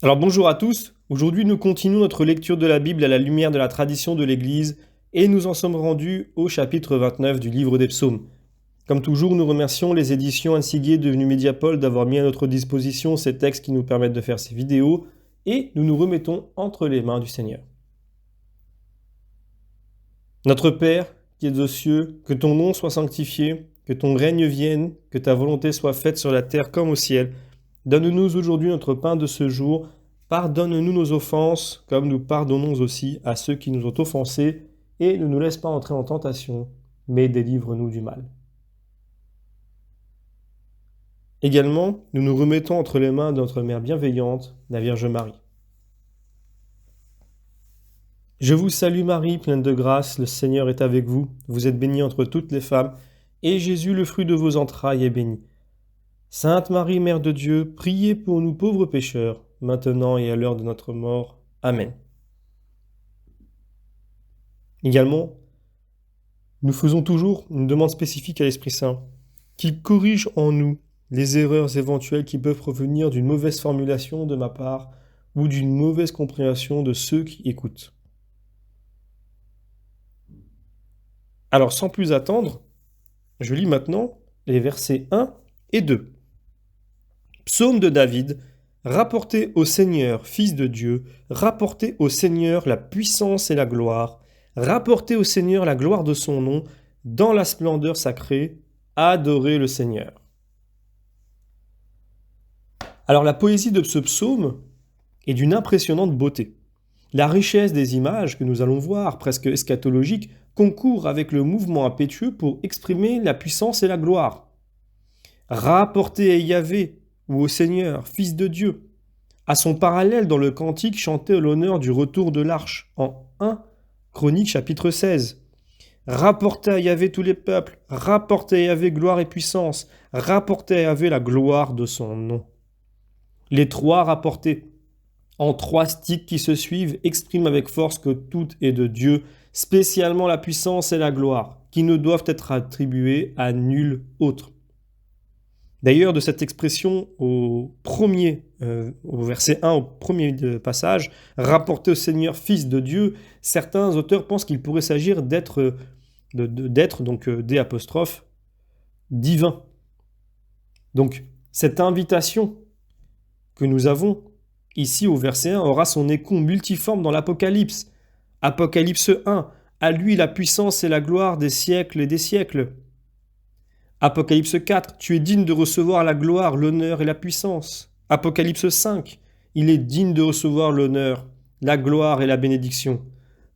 Alors bonjour à tous, aujourd'hui nous continuons notre lecture de la Bible à la lumière de la tradition de l'Église et nous en sommes rendus au chapitre 29 du livre des psaumes. Comme toujours, nous remercions les éditions Ansiguier devenues Mediapol d'avoir mis à notre disposition ces textes qui nous permettent de faire ces vidéos et nous nous remettons entre les mains du Seigneur. Notre Père, qui es aux cieux, que ton nom soit sanctifié, que ton règne vienne, que ta volonté soit faite sur la terre comme au ciel. Donne-nous aujourd'hui notre pain de ce jour. Pardonne-nous nos offenses, comme nous pardonnons aussi à ceux qui nous ont offensés, et ne nous laisse pas entrer en tentation, mais délivre-nous du mal. Également, nous nous remettons entre les mains de notre Mère bienveillante, la Vierge Marie. Je vous salue Marie, pleine de grâce, le Seigneur est avec vous. Vous êtes bénie entre toutes les femmes, et Jésus, le fruit de vos entrailles, est béni. Sainte Marie, Mère de Dieu, priez pour nous pauvres pécheurs, maintenant et à l'heure de notre mort. Amen. Également, nous faisons toujours une demande spécifique à l'Esprit Saint, qu'il corrige en nous les erreurs éventuelles qui peuvent provenir d'une mauvaise formulation de ma part ou d'une mauvaise compréhension de ceux qui écoutent. Alors sans plus attendre, je lis maintenant les versets 1 et 2. Psaume de David, rapportez au Seigneur, Fils de Dieu, rapportez au Seigneur la puissance et la gloire, rapportez au Seigneur la gloire de son nom, dans la splendeur sacrée, adorez le Seigneur. Alors la poésie de ce psaume est d'une impressionnante beauté. La richesse des images que nous allons voir, presque eschatologiques, concourt avec le mouvement impétueux pour exprimer la puissance et la gloire. Rapportez à Yahvé, ou au Seigneur, Fils de Dieu, à son parallèle dans le cantique chanté à l'honneur du retour de l'arche, en 1 Chroniques chapitre 16. Rapportez à Yahvé tous les peuples, rapportez à Yahvé gloire et puissance, rapportez à Yahvé la gloire de son nom. Les trois rapportés, en trois stiques qui se suivent, expriment avec force que tout est de Dieu, spécialement la puissance et la gloire, qui ne doivent être attribuées à nul autre. D'ailleurs, de cette expression au verset 1, au premier passage, rapporté au Seigneur Fils de Dieu, certains auteurs pensent qu'il pourrait s'agir d'être D apostrophe, divin. Donc, cette invitation que nous avons ici au verset 1 aura son écho multiforme dans l'Apocalypse. Apocalypse 1, à lui la puissance et la gloire des siècles et des siècles. Apocalypse 4, tu es digne de recevoir la gloire, l'honneur et la puissance. Apocalypse 5, il est digne de recevoir l'honneur, la gloire et la bénédiction.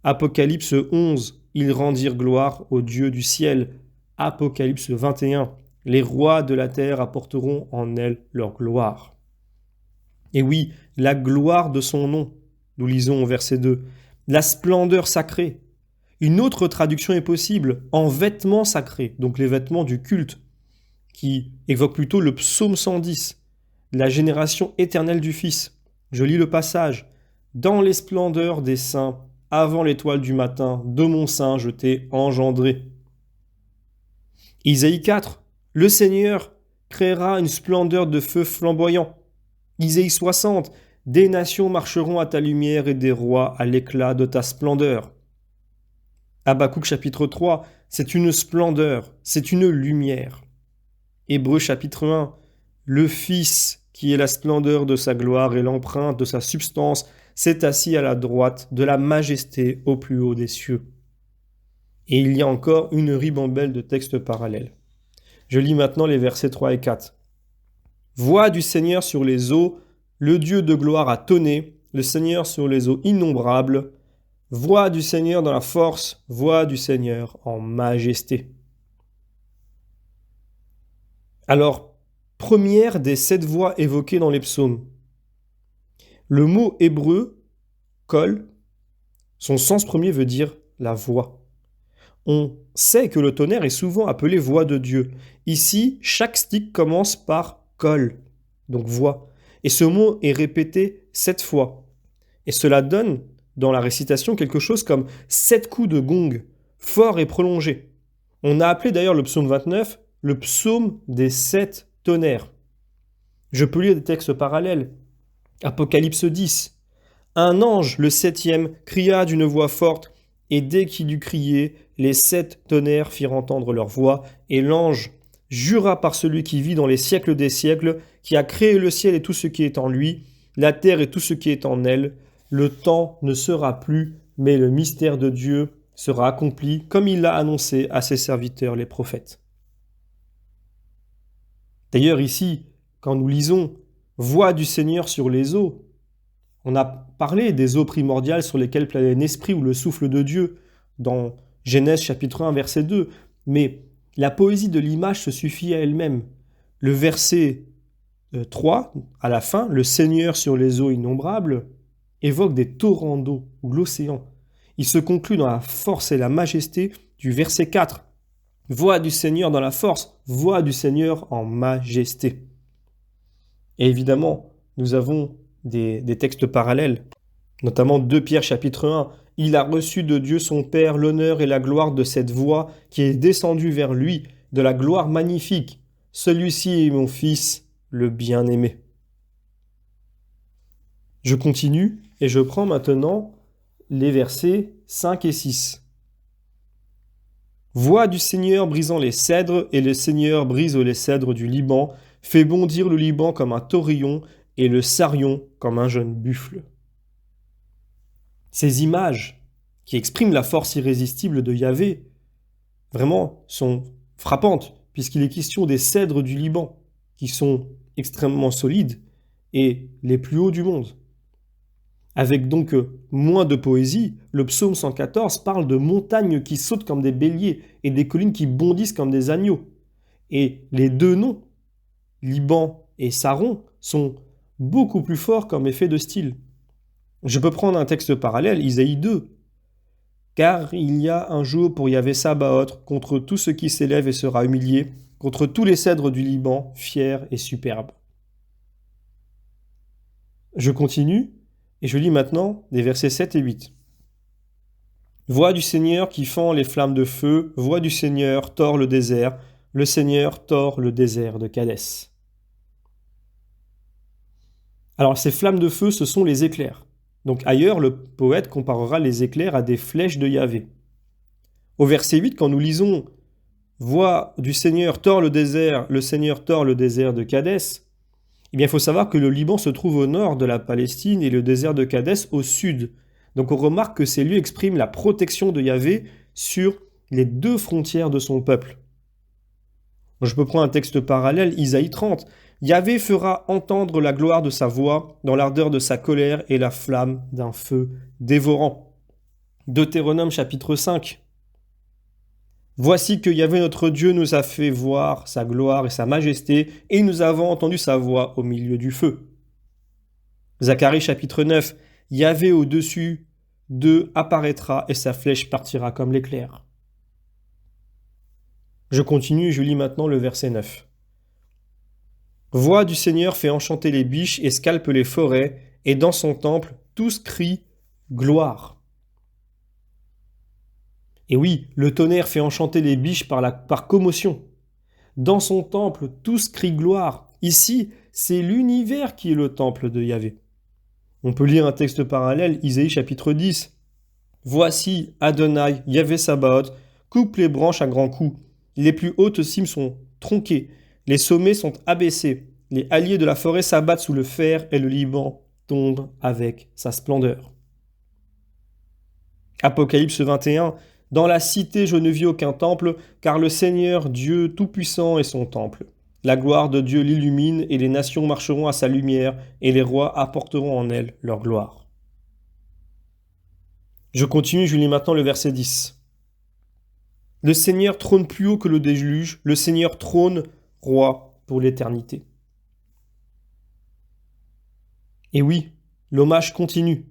Apocalypse 11, ils rendirent gloire au Dieu du ciel. Apocalypse 21, les rois de la terre apporteront en elle leur gloire. Et oui, la gloire de son nom, nous lisons au verset 2, la splendeur sacrée. Une autre traduction est possible, en vêtements sacrés, donc les vêtements du culte, qui évoque plutôt le psaume 110, la génération éternelle du Fils. Je lis le passage. Dans les splendeurs des saints, avant l'étoile du matin, de mon sein je t'ai engendré. Isaïe 4, le Seigneur créera une splendeur de feu flamboyant. Isaïe 60, des nations marcheront à ta lumière et des rois à l'éclat de ta splendeur. Habakkuk chapitre 3, c'est une splendeur, c'est une lumière. Hébreux chapitre 1, le Fils, qui est la splendeur de sa gloire et l'empreinte de sa substance, s'est assis à la droite de la majesté au plus haut des cieux. Et il y a encore une ribambelle de textes parallèles. Je lis maintenant les versets 3 et 4. Voix du Seigneur sur les eaux, le Dieu de gloire a tonné, le Seigneur sur les eaux innombrables. Voix du Seigneur dans la force, voix du Seigneur en majesté. Alors, première des 7 voix évoquées dans les psaumes. Le mot hébreu, kol, son sens premier veut dire la voix. On sait que le tonnerre est souvent appelé voix de Dieu. Ici, chaque stick commence par kol, donc voix. Et ce mot est répété 7 fois. Et cela donne, dans la récitation, quelque chose comme 7 coups de gong, forts et prolongés. On a appelé d'ailleurs le psaume 29 le psaume des 7 tonnerres. Je peux lire des textes parallèles. Apocalypse 10. Un ange, le septième, cria d'une voix forte, et dès qu'il eut crié, les 7 tonnerres firent entendre leur voix, et l'ange jura par celui qui vit dans les siècles des siècles, qui a créé le ciel et tout ce qui est en lui, la terre et tout ce qui est en elle, le temps ne sera plus, mais le mystère de Dieu sera accompli, comme il l'a annoncé à ses serviteurs les prophètes. D'ailleurs ici, quand nous lisons « Voix du Seigneur sur les eaux », on a parlé des eaux primordiales sur lesquelles planait l'esprit ou le souffle de Dieu dans Genèse chapitre 1 verset 2, mais la poésie de l'image se suffit à elle-même. Le verset 3, à la fin, le Seigneur sur les eaux innombrables, évoque des torrents d'eau ou l'océan. Il se conclut dans la force et la majesté du verset 4. Voix du Seigneur dans la force, voix du Seigneur en majesté. Et évidemment, nous avons des textes parallèles, notamment 2 Pierre chapitre 1. Il a reçu de Dieu son Père l'honneur et la gloire de cette voix qui est descendue vers lui, de la gloire magnifique. Celui-ci est mon Fils, le bien-aimé. Je continue et je prends maintenant les versets 5 et 6. Voix du Seigneur brisant les cèdres, et le Seigneur brise les cèdres du Liban, fait bondir le Liban comme un taurillon, et le Sarion comme un jeune buffle. Ces images qui expriment la force irrésistible de Yahvé, vraiment sont frappantes, puisqu'il est question des cèdres du Liban, qui sont extrêmement solides et les plus hauts du monde. Avec donc moins de poésie, le psaume 114 parle de montagnes qui sautent comme des béliers et des collines qui bondissent comme des agneaux. Et les 2 noms, Liban et Saron, sont beaucoup plus forts comme effet de style. Je peux prendre un texte parallèle, Isaïe 2. Car il y a un jour pour Yahvé Sabaoth contre tout ce qui s'élève et sera humilié, contre tous les cèdres du Liban, fiers et superbes. Je continue et je lis maintenant des versets 7 et 8. Voix du Seigneur qui fend les flammes de feu, voix du Seigneur tord le Seigneur tord le désert de Kadès. Alors ces flammes de feu, ce sont les éclairs. Donc ailleurs, le poète comparera les éclairs à des flèches de Yahvé. Au verset 8, quand nous lisons « Voix du Seigneur tord le Seigneur tord le désert de Kadès », eh bien, il faut savoir que le Liban se trouve au nord de la Palestine et le désert de Kadès au sud. Donc on remarque que ces lieux expriment la protection de Yahvé sur les 2 frontières de son peuple. Je peux prendre un texte parallèle, Isaïe 30. Yahvé fera entendre la gloire de sa voix dans l'ardeur de sa colère et la flamme d'un feu dévorant. Deutéronome chapitre 5. Voici que Yahvé notre Dieu nous a fait voir sa gloire et sa majesté, et nous avons entendu sa voix au milieu du feu. Zacharie chapitre 9. Yahvé au-dessus d'eux apparaîtra et sa flèche partira comme l'éclair. Je continue, je lis maintenant le verset 9. Voix du Seigneur fait enchanter les biches et scalpe les forêts, et dans son temple, tous crient « Gloire ». Et oui, le tonnerre fait enchanter les biches par commotion. Dans son temple, tous crient « Gloire ». Ici, c'est l'univers qui est le temple de Yahvé. On peut lire un texte parallèle, Isaïe chapitre 10. Voici Adonai, Yahvé Sabaoth, coupe les branches à grands coups. Les plus hautes cimes sont tronquées, les sommets sont abaissés, les halliers de la forêt s'abattent sous le fer et le Liban tombe avec sa splendeur. Apocalypse 21. Dans la cité je ne vis aucun temple, car le Seigneur Dieu Tout-Puissant est son temple. La gloire de Dieu l'illumine, et les nations marcheront à sa lumière, et les rois apporteront en elle leur gloire. Je continue, je lis maintenant le verset 10. Le Seigneur trône plus haut que le déluge, le Seigneur trône roi pour l'éternité. Et oui, l'hommage continue.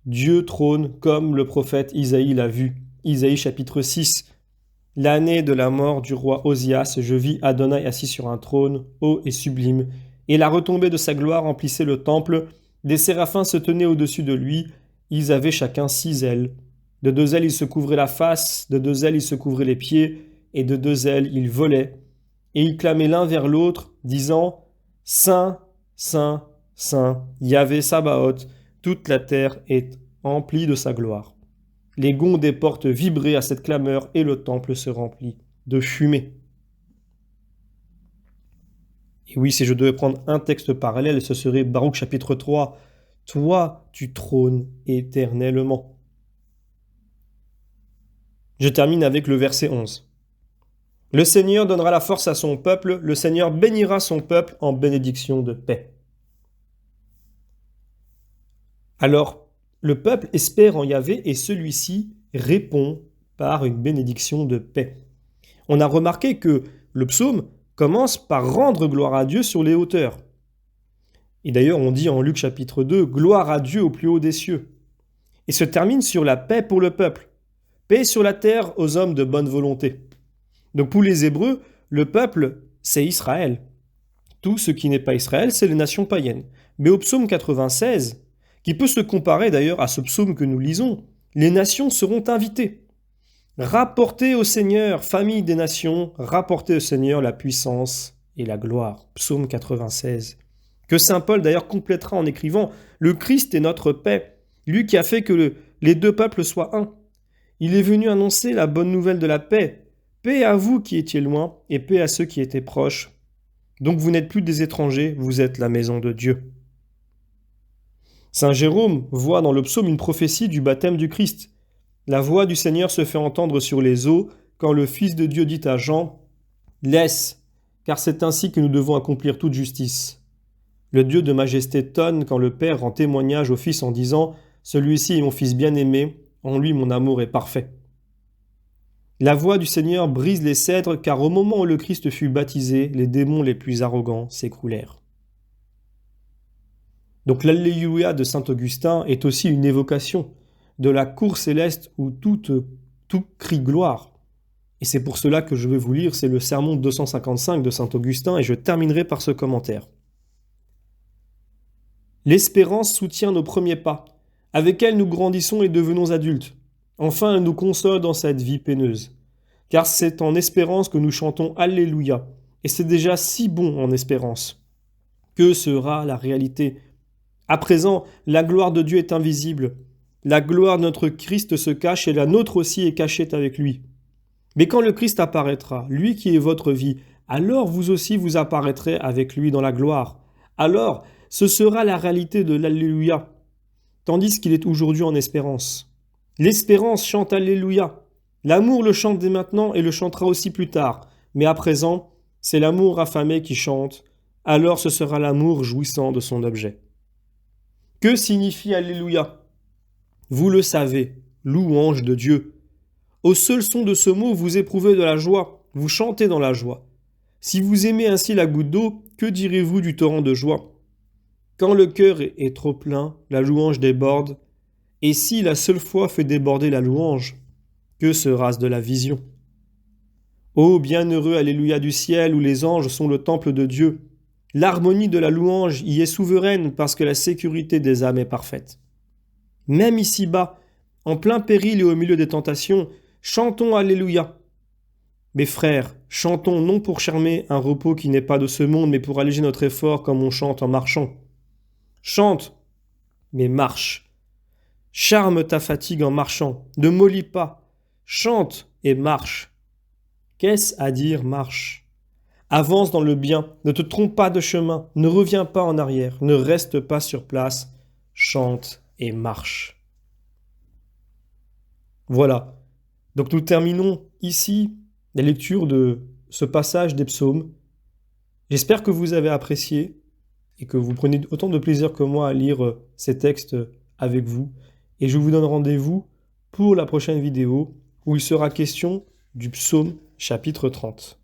Dieu trône comme le prophète Isaïe l'a vu. Isaïe chapitre 6. L'année de la mort du roi Osias, je vis Adonai assis sur un trône, haut et sublime, et la retombée de sa gloire remplissait le temple. Des séraphins se tenaient au-dessus de lui, ils avaient chacun 6 ailes. De 2 ailes, ils se couvraient la face, de 2 ailes, ils se couvraient les pieds, et de 2 ailes, ils volaient. Et ils clamaient l'un vers l'autre, disant « Saint, Saint, Saint, Yahvé Sabaoth, toute la terre est emplie de sa gloire. Les gonds des portes vibraient à cette clameur et le temple se remplit de fumée. Et oui, si je devais prendre un texte parallèle, ce serait Baruch chapitre 3. Toi, tu trônes éternellement. Je termine avec le verset 11. Le Seigneur donnera la force à son peuple, le Seigneur bénira son peuple en bénédiction de paix. Alors, le peuple espère en Yahvé et celui-ci répond par une bénédiction de paix. On a remarqué que le psaume commence par rendre gloire à Dieu sur les hauteurs. Et d'ailleurs, on dit en Luc chapitre 2, « Gloire à Dieu au plus haut des cieux ». Et se termine sur la paix pour le peuple. Paix sur la terre aux hommes de bonne volonté. Donc pour les Hébreux, le peuple, c'est Israël. Tout ce qui n'est pas Israël, c'est les nations païennes. Mais au psaume 96, qui peut se comparer d'ailleurs à ce psaume que nous lisons, les nations seront invitées. Rapportez au Seigneur, famille des nations, rapportez au Seigneur la puissance et la gloire. Psaume 96. Que saint Paul d'ailleurs complétera en écrivant « Le Christ est notre paix, lui qui a fait que les deux peuples soient un. Il est venu annoncer la bonne nouvelle de la paix. Paix à vous qui étiez loin et paix à ceux qui étaient proches. Donc vous n'êtes plus des étrangers, vous êtes la maison de Dieu. » Saint Jérôme voit dans le psaume une prophétie du baptême du Christ. La voix du Seigneur se fait entendre sur les eaux quand le Fils de Dieu dit à Jean « Laisse, car c'est ainsi que nous devons accomplir toute justice. » Le Dieu de majesté tonne quand le Père rend témoignage au Fils en disant « Celui-ci est mon Fils bien-aimé, en lui mon amour est parfait. » La voix du Seigneur brise les cèdres car au moment où le Christ fut baptisé, les démons les plus arrogants s'écroulèrent. Donc l'Alléluia de saint Augustin est aussi une évocation de la cour céleste où tout crie gloire. Et c'est pour cela que je vais vous lire, c'est le sermon 255 de saint Augustin et je terminerai par ce commentaire. L'espérance soutient nos premiers pas. Avec elle, nous grandissons et devenons adultes. Enfin, elle nous console dans cette vie peineuse. Car c'est en espérance que nous chantons Alléluia. Et c'est déjà si bon en espérance. Que sera la réalité ? À présent, la gloire de Dieu est invisible. La gloire de notre Christ se cache et la nôtre aussi est cachée avec lui. Mais quand le Christ apparaîtra, lui qui est votre vie, alors vous aussi vous apparaîtrez avec lui dans la gloire. Alors, ce sera la réalité de l'Alléluia, tandis qu'il est aujourd'hui en espérance. L'espérance chante Alléluia. L'amour le chante dès maintenant et le chantera aussi plus tard. Mais à présent, c'est l'amour affamé qui chante. Alors ce sera l'amour jouissant de son objet. Que signifie Alléluia ? Vous le savez, louange de Dieu. Au seul son de ce mot, vous éprouvez de la joie, vous chantez dans la joie. Si vous aimez ainsi la goutte d'eau, que direz-vous du torrent de joie ? Quand le cœur est trop plein, la louange déborde. Et si la seule foi fait déborder la louange, que sera-ce de la vision ? Ô bienheureux Alléluia du ciel où les anges sont le temple de Dieu. L'harmonie de la louange y est souveraine parce que la sécurité des âmes est parfaite. Même ici-bas, en plein péril et au milieu des tentations, chantons Alléluia. Mes frères, chantons non pour charmer un repos qui n'est pas de ce monde, mais pour alléger notre effort comme on chante en marchant. Chante, mais marche. Charme ta fatigue en marchant, ne mollis pas. Chante et marche. Qu'est-ce à dire marche ? Avance dans le bien, ne te trompe pas de chemin, ne reviens pas en arrière, ne reste pas sur place, chante et marche. Voilà. Donc nous terminons ici la lecture de ce passage des psaumes. J'espère que vous avez apprécié et que vous prenez autant de plaisir que moi à lire ces textes avec vous. Et je vous donne rendez-vous pour la prochaine vidéo où il sera question du psaume chapitre 30.